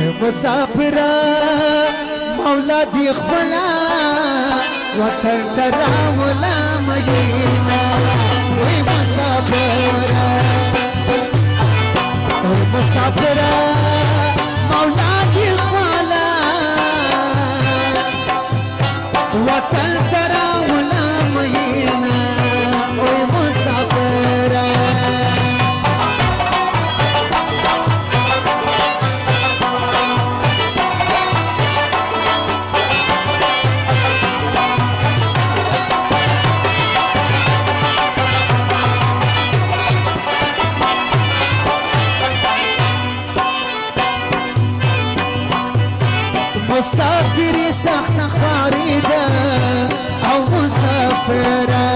مسافر مولا دی خلا وطن تراولا مدینہ وی مسافر مسافر مولا دی خلا وطن تراولا مدینہ وی مسافر مسافري سخت خاريدة أو مسافرة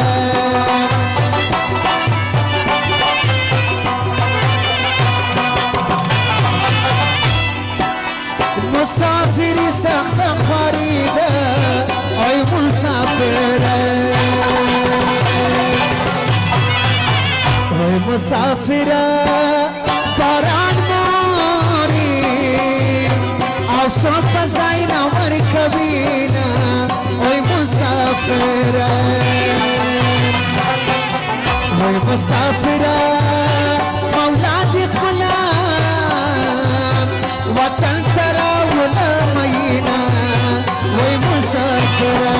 مسافري سخت خاريدة أو مسافرة أو مسافرة باران صوت بزاينا مركبينا وي مسافرة وي مسافرة مولادي خلام وطن ترى ولا مينا وي مسافرة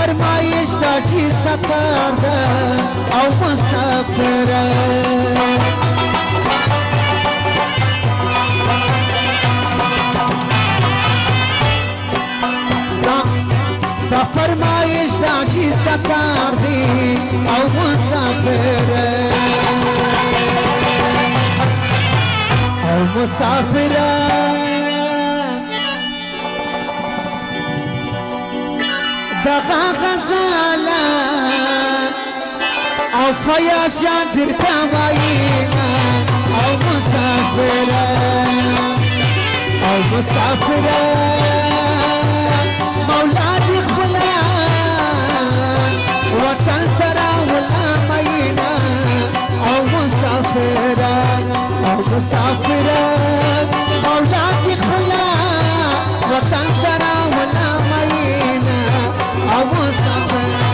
فرمایش دا چی سفر ده او مسافره دا فرمایش دا چی سفر ده او مسافره او مسافره دغا غزالا او فياشان درتا ماينا او مسافرة او مسافرة مولادي خلا وطن ترى ولا ماينا او مسافرة او مسافرة مولادي خلا وطن ترى ولا ماينا أو مسافر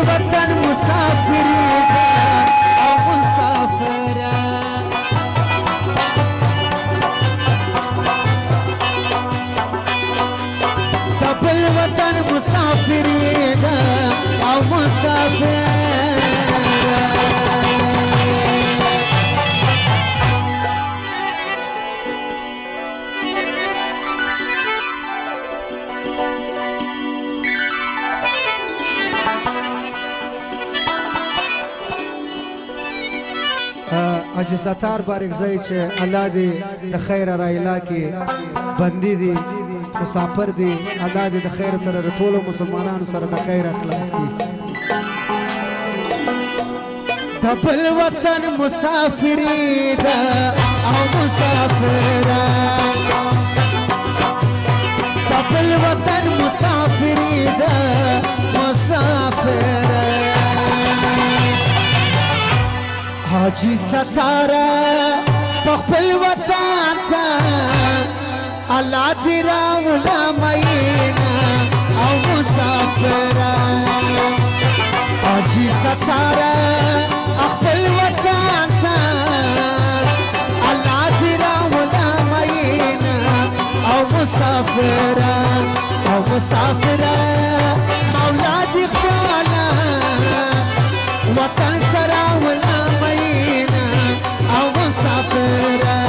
الوطن مسافرين أو مسافرة طب الوطن مسافرين أو مسافرة حاجی ستار بارک زئی چې الله دې د خیر رایلا کې بندي دي مسافر دي الله دې د خیر سره د ټولو مسلمانانو سره د خیر اخلاص کړي د بل وطن مسافری ده او مسافره د بل وطن مسافری ده مسافره حاجی ستاره په خپل الله دې راوله مینه او مسافره حاجي ستاره خپل وطن ته الله دې راوله مینه او مسافره مولا دې خپله وطن ته راوله مینه او مسافره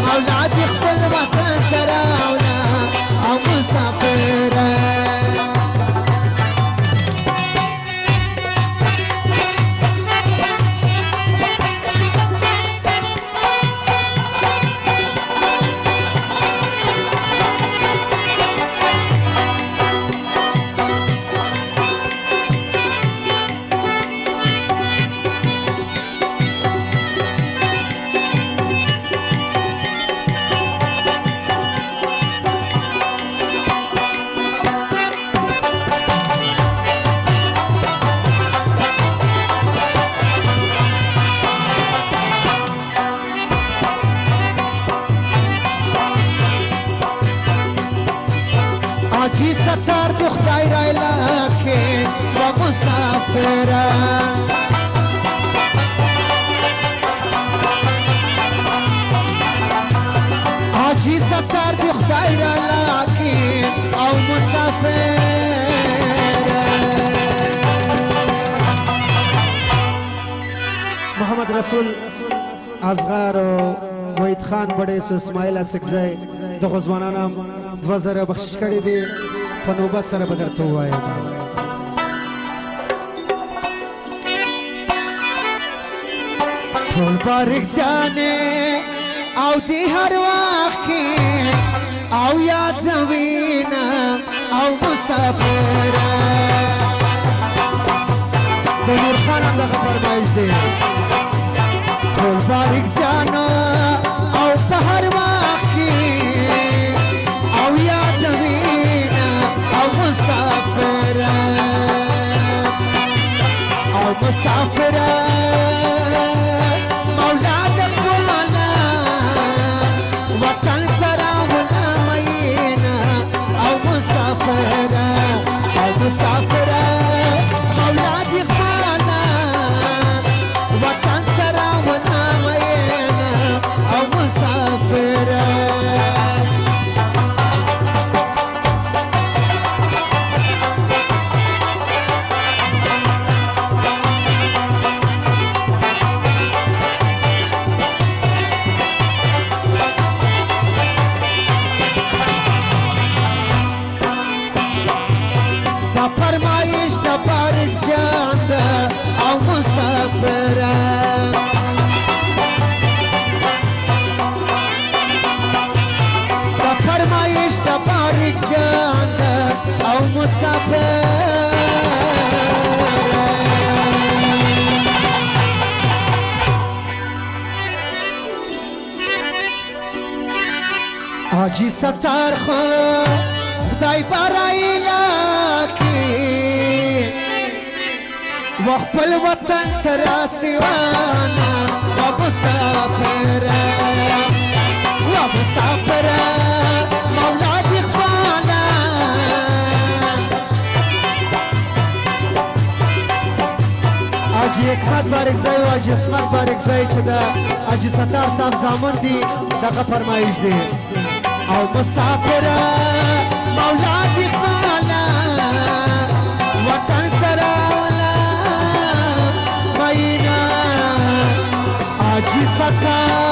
مولا دې خپل وطن ته راوله او مسافره حاجي ستار دو خدای را علاقه و مسافره حاجي ستار دو خدای را علاقه او مسافره محمد رسول اصغر و وحید خان بڑے سو اسماعیل اسکزی د غزوانانو 2000 بخشش کړی دی په نوبت سره به درته ووایم ټول بارک زانې او د هر وخت کې او یادوینه او مسافره د نور خان هم دغه فرمایش دی ټول بارک زانه او په هر وخت کې او یادوینه او مسافره مولا د خپله وطن ته راوله مینه او مسافره مولا د خپله وطن ته راوله مینه او مسافره فرمایش د بارک زیانده او مسافره د فرمایش د بارک زیانده او مسافره حاجي ستار خو خدای برایله وخپل وطن ترا سیوانا و مسافره مولا دی خوالا حاجی حکمت بارکزی و حاجی اسمت بارکزی چې دا حاجی ستار صاحب زامن دی دغه فرمایش دی او مسافره مولا دی خوالا وطن ترا حاجي ستار